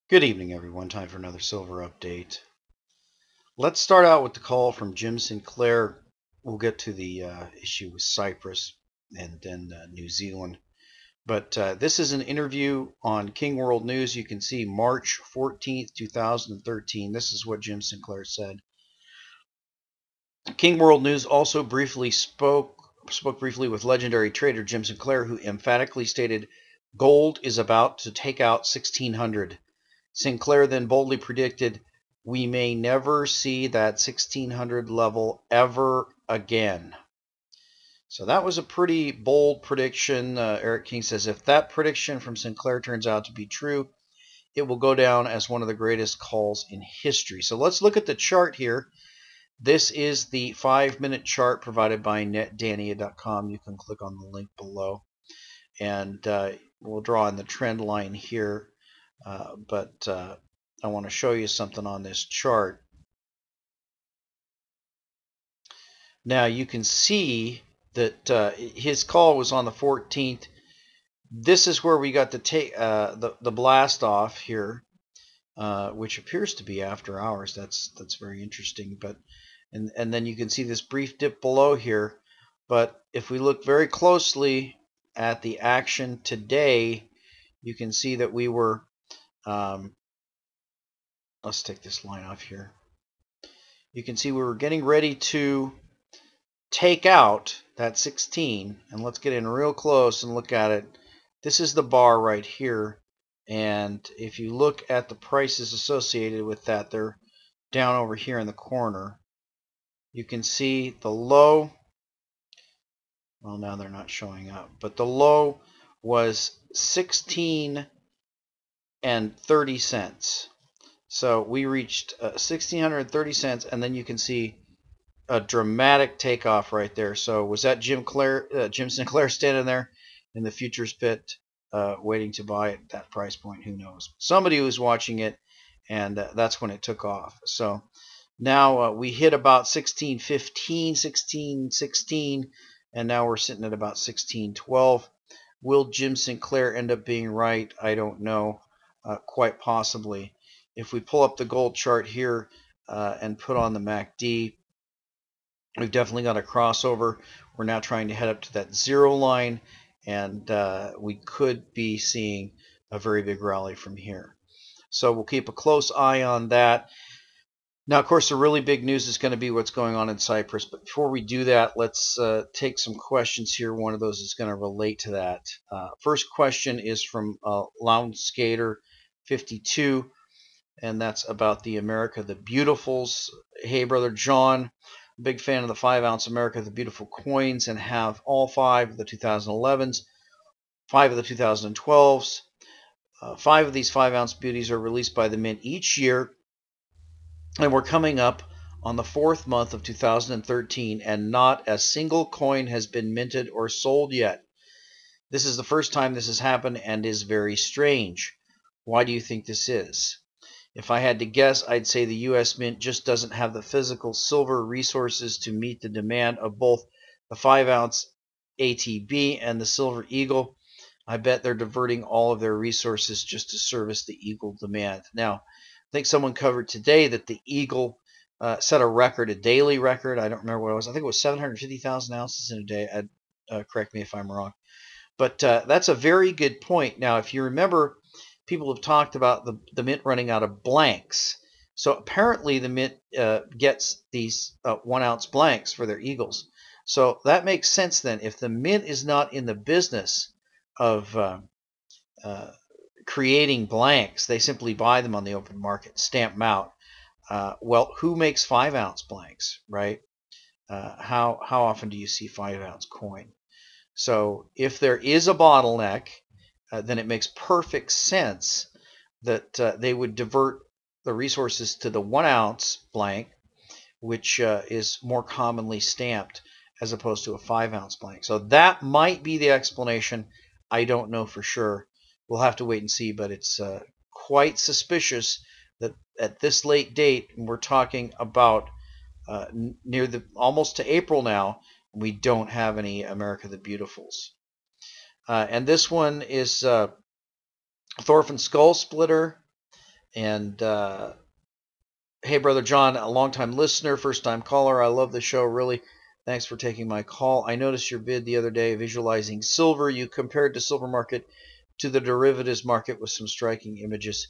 Good evening, everyone. Time for another silver update. Let's start out with the call from Jim Sinclair. We'll get to the issue with Cyprus and then New Zealand. But this is an interview on King World News. You can see March 14th, 2013. This is what Jim Sinclair said. King World News also spoke briefly with legendary trader Jim Sinclair, who emphatically stated gold is about to take out 1600. Sinclair then boldly predicted, "We may never see that 1600 level ever again." So that was a pretty bold prediction. Eric King says, if that prediction from Sinclair turns out to be true, it will go down as one of the greatest calls in history. So let's look at the chart here. This is the 5-minute chart provided by netdania.com. You can click on the link below. And we'll draw in the trend line here. But I want to show you something on this chart. Now you can see that his call was on the 14th. This is where we got to take the blast off here, which appears to be after hours. That's very interesting. But and then you can see this brief dip below here. But if we look very closely at the action today, you can see that we were let's take this line off here. You can see we were getting ready to take out that 16, and let's get in real close and look at it. This is the bar right here, and if you look at the prices associated with that, they're down over here in the corner. You can see the low. Well, now they're not showing up, but the low was 16 and 30 cents. So we reached 1630 cents, and then you can see a dramatic takeoff right there. So was that Jim Sinclair standing there in the futures pit waiting to buy at that price point? Who knows? Somebody was watching it, and that's when it took off. So now we hit about 1615, 1616, and now we're sitting at about 1612. Will Jim Sinclair end up being right? I don't know. Quite possibly. If we pull up the gold chart here and put on the MACD, we've definitely got a crossover. We're now trying to head up to that zero line, and we could be seeing a very big rally from here. So we'll keep a close eye on that. Now, of course, the really big news is going to be what's going on in Cyprus. But before we do that, let's take some questions here. One of those is going to relate to that. First question is from Lounge Skater 52, and that's about the America the Beautifuls. Hey, Brother John, big fan of the 5-ounce America the Beautiful coins, and have all 5 of the 2011s, 5 of the 2012s. 5 of these 5-ounce beauties are released by the Mint each year, and we're coming up on the 4th month of 2013, and not a single coin has been minted or sold yet. This is the first time this has happened and is very strange. Why do you think this is? If I had to guess, I'd say the U.S. Mint just doesn't have the physical silver resources to meet the demand of both the 5-ounce ATB and the Silver Eagle. I bet they're diverting all of their resources just to service the Eagle demand. Now, I think someone covered today that the Eagle set a record, a daily record. I don't remember what it was. I think it was 750,000 ounces in a day. Correct me if I'm wrong. But that's a very good point. Now, if you remember, people have talked about the Mint running out of blanks. So apparently the Mint gets these 1-ounce blanks for their Eagles. So that makes sense then. If the Mint is not in the business of creating blanks, they simply buy them on the open market, stamp them out. Well, who makes 5-ounce blanks, right? How often do you see 5-ounce coin? So if there is a bottleneck, then it makes perfect sense that they would divert the resources to the 1-ounce blank, which is more commonly stamped as opposed to a 5-ounce blank. So that might be the explanation. I don't know for sure. We'll have to wait and see, but it's quite suspicious that at this late date, and we're talking about near the almost to April now, we don't have any America the Beautifuls. And this one is Thorfinn Skull Splitter. And hey, Brother John, a longtime listener, first-time caller. I love the show, really. Thanks for taking my call. I noticed your vid the other day visualizing silver. You compared the silver market to the derivatives market with some striking images.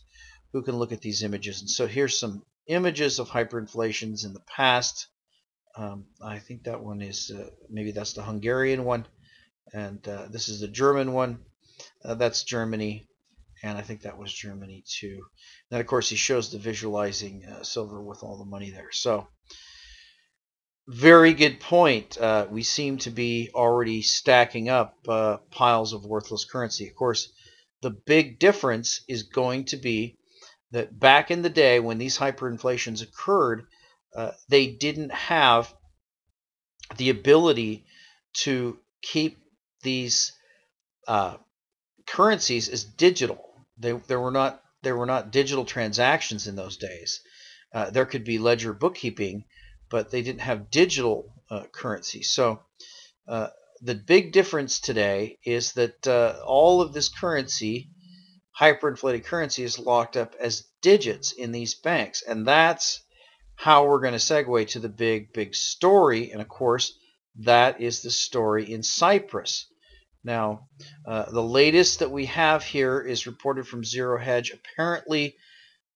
Who can look at these images? And so here's some images of hyperinflations in the past. I think that one is, maybe that's the Hungarian one. And this is the German one. That's Germany. And I think that was Germany too. Then, of course, he shows the visualizing silver with all the money there. So, very good point. We seem to be already stacking up piles of worthless currency. Of course, the big difference is going to be that back in the day when these hyperinflations occurred, they didn't have the ability to keep these currencies as digital. There were not digital transactions in those days. There could be ledger bookkeeping, but they didn't have digital currency. So the big difference today is that all of this currency, hyperinflated currency, is locked up as digits in these banks, and that's how we're going to segue to the big story. And of course, that is the story in Cyprus. Now, the latest that we have here is reported from Zero Hedge. Apparently,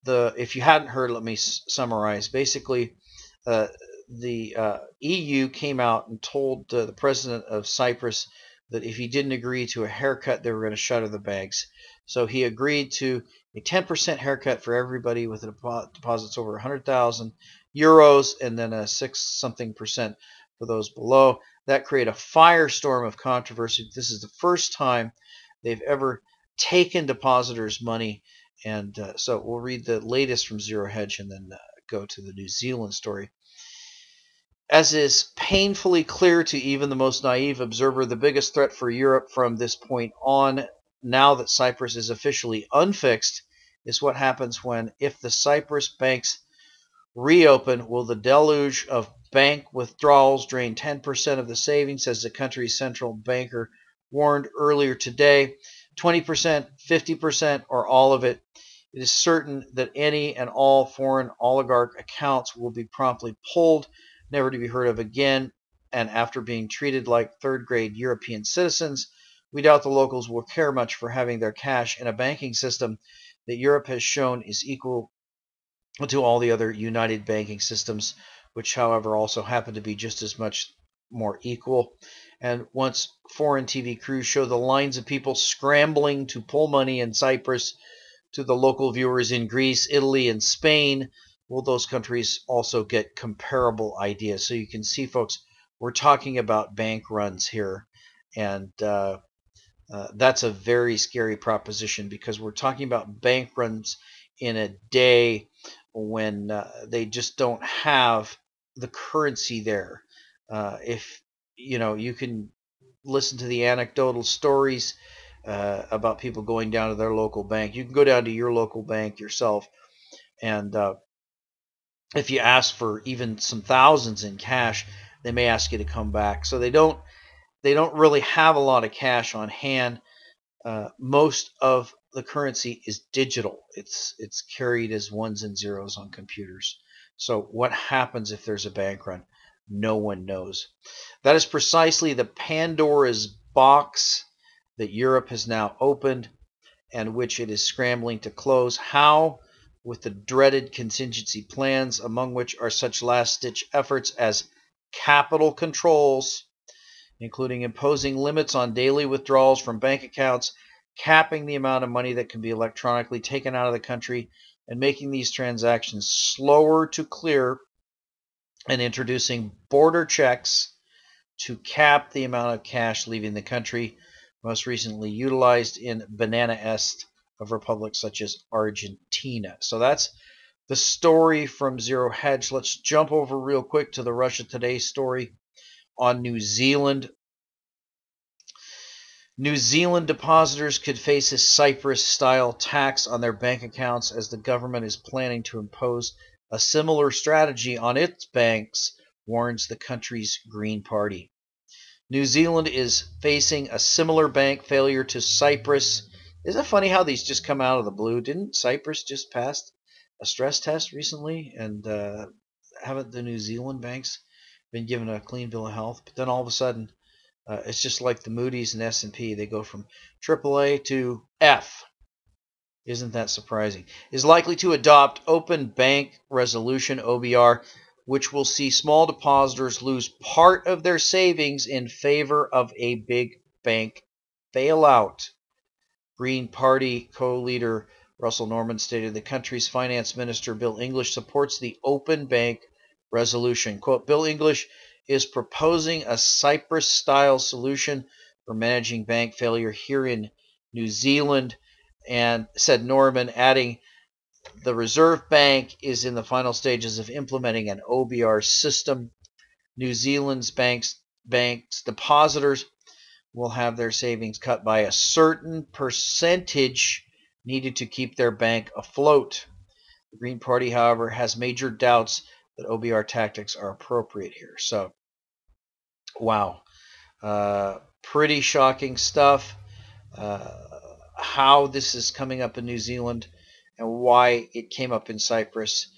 if you hadn't heard, let me summarize. Basically, the EU came out and told the president of Cyprus that if he didn't agree to a haircut, they were going to shutter the banks. So he agreed to a 10% haircut for everybody with deposits over 100,000 euros, and then a 6-something% for those below. That created a firestorm of controversy. This is the first time they've ever taken depositors' money. And so we'll read the latest from Zero Hedge and then go to the New Zealand story. As is painfully clear to even the most naive observer, the biggest threat for Europe from this point on, now that Cyprus is officially unfixed, is what happens if the Cyprus banks reopen. Will the deluge of bank withdrawals drain 10% of the savings, as the country's central banker warned earlier today? 20%, 50%, or all of it? It is certain that any and all foreign oligarch accounts will be promptly pulled, never to be heard of again. And after being treated like third-grade European citizens, we doubt the locals will care much for having their cash in a banking system that Europe has shown is equal to all the other united banking systems, which, however, also happen to be just as much more equal. And once foreign TV crews show the lines of people scrambling to pull money in Cyprus to the local viewers in Greece, Italy, and Spain, will those countries also get comparable ideas? So you can see, folks, we're talking about bank runs here. And that's a very scary proposition, because we're talking about bank runs in a day when they just don't have the currency there. If you can listen to the anecdotal stories about people going down to their local bank. You can go down to your local bank yourself, and if you ask for even some thousands in cash, they may ask you to come back. So they don't really have a lot of cash on hand. Most of the currency is digital. It's carried as ones and zeros on computers. So what happens if there's a bank run? No one knows. That is precisely the Pandora's box that Europe has now opened, and which it is scrambling to close. How? With the dreaded contingency plans, among which are such last-ditch efforts as capital controls, including imposing limits on daily withdrawals from bank accounts, capping the amount of money that can be electronically taken out of the country, and making these transactions slower to clear, and introducing border checks to cap the amount of cash leaving the country, most recently utilized in Banana Est of republics such as Argentina. So that's the story from Zero Hedge. Let's jump over real quick to the Russia Today story on New Zealand. New Zealand depositors could face a Cyprus-style tax on their bank accounts, as the government is planning to impose a similar strategy on its banks, warns the country's Green Party. New Zealand is facing a similar bank failure to Cyprus Isn't it funny how these just come out of the blue? Didn't Cyprus just pass a stress test recently? And haven't the New Zealand banks been given a clean bill of health? But then all of a sudden, it's just like the Moody's and S&P. They go from AAA to F. Isn't that surprising? Is likely to adopt Open Bank Resolution, OBR, which will see small depositors lose part of their savings in favor of a big bank bailout. Green Party co-leader Russell Norman stated the country's finance minister, Bill English, supports the Open Bank Resolution. Quote, Bill English is proposing a Cyprus-style solution for managing bank failure here in New Zealand, and said Norman, adding, the Reserve Bank is in the final stages of implementing an OBR system. New Zealand's banks depositors will have their savings cut by a certain percentage needed to keep their bank afloat. The Green Party, however, has major doubts that OBR tactics are appropriate here. So, wow. Pretty shocking stuff. How this is coming up in New Zealand and why it came up in Cyprus.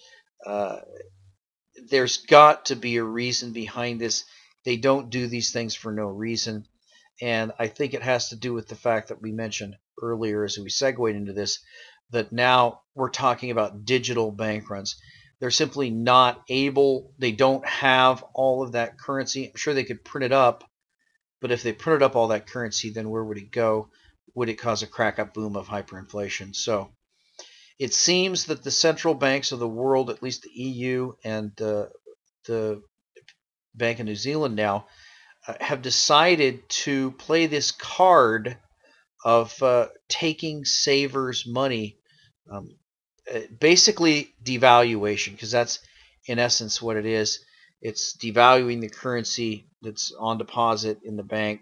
There's got to be a reason behind this. They don't do these things for no reason. And I think it has to do with the fact that we mentioned earlier as we segued into this, that now we're talking about digital bank runs. They're simply not able, they don't have all of that currency. I'm sure they could print it up, but if they printed up all that currency, then where would it go? Would it cause a crack-up boom of hyperinflation? So it seems that the central banks of the world, at least the EU and the Bank of New Zealand now, have decided to play this card of taking savers' money, basically devaluation, because that's in essence what it is. It's devaluing the currency that's on deposit in the bank.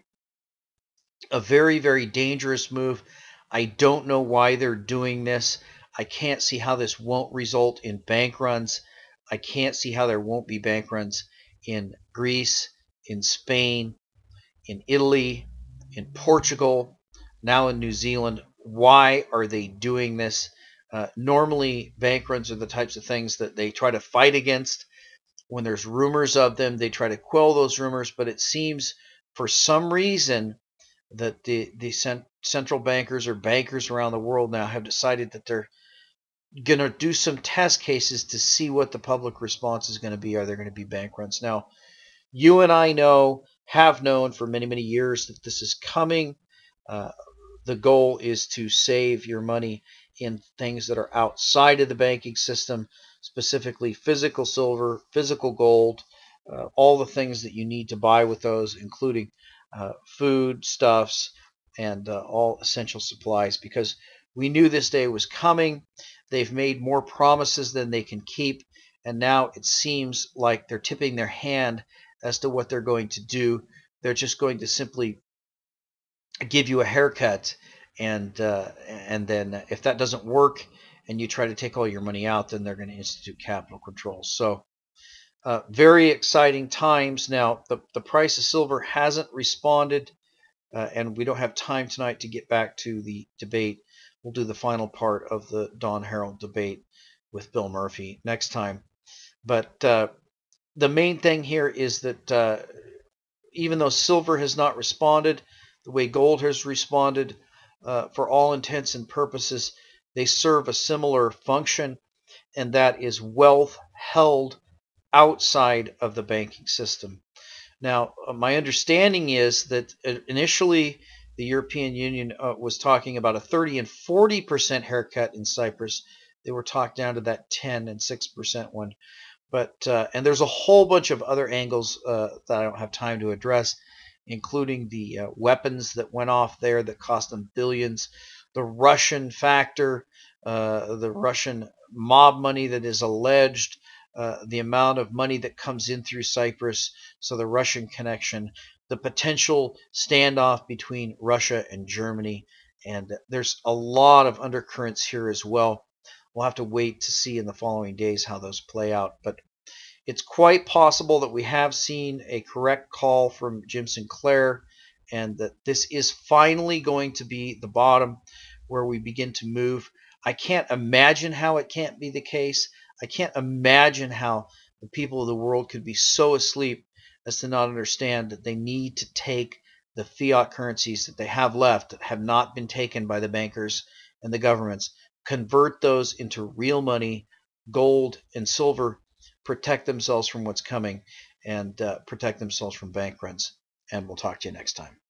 A very, very dangerous move. I don't know why they're doing this. I can't see how this won't result in bank runs. I can't see how there won't be bank runs in Greece, in Spain, in Italy, in Portugal, now in New Zealand. Why are they doing this? Normally, bank runs are the types of things that they try to fight against. When there's rumors of them, they try to quell those rumors, but it seems for some reason that the central bankers or bankers around the world now have decided that they're going to do some test cases to see what the public response is going to be. Are there going to be bank runs? Now, you and I have known for many, many years that this is coming. The goal is to save your money in things that are outside of the banking system, specifically physical silver, physical gold, all the things that you need to buy with those, including food, stuffs, and all essential supplies, because we knew this day was coming. They've made more promises than they can keep, and now it seems like they're tipping their hand as to what they're going to do. They're just going to simply give you a haircut, and then if that doesn't work and you try to take all your money out, then they're going to institute capital controls. So very exciting times. Now, the price of silver hasn't responded, and we don't have time tonight to get back to the debate. We'll do the final part of the Dawn Herald debate with Bill Murphy next time. But the main thing here is that even though silver has not responded the way gold has responded, for all intents and purposes, they serve a similar function, and that is wealth held outside of the banking system. Now, my understanding is that initially the European Union was talking about a 30 and 40% haircut in Cyprus. They were talked down to that 10 and 6% one. But and there's a whole bunch of other angles that I don't have time to address, including the weapons that went off there that cost them billions, the Russian factor, the Russian mob money that is alleged, the amount of money that comes in through Cyprus, so the Russian connection, the potential standoff between Russia and Germany, and there's a lot of undercurrents here as well. We'll have to wait to see in the following days how those play out, but it's quite possible that we have seen a correct call from Jim Sinclair, and that this is finally going to be the bottom. where we begin to move. I can't imagine how it can't be the case. I can't imagine how the people of the world could be so asleep as to not understand that they need to take the fiat currencies that they have left that have not been taken by the bankers and the governments, convert those into real money, gold and silver, protect themselves from what's coming, and protect themselves from bank runs. And we'll talk to you next time.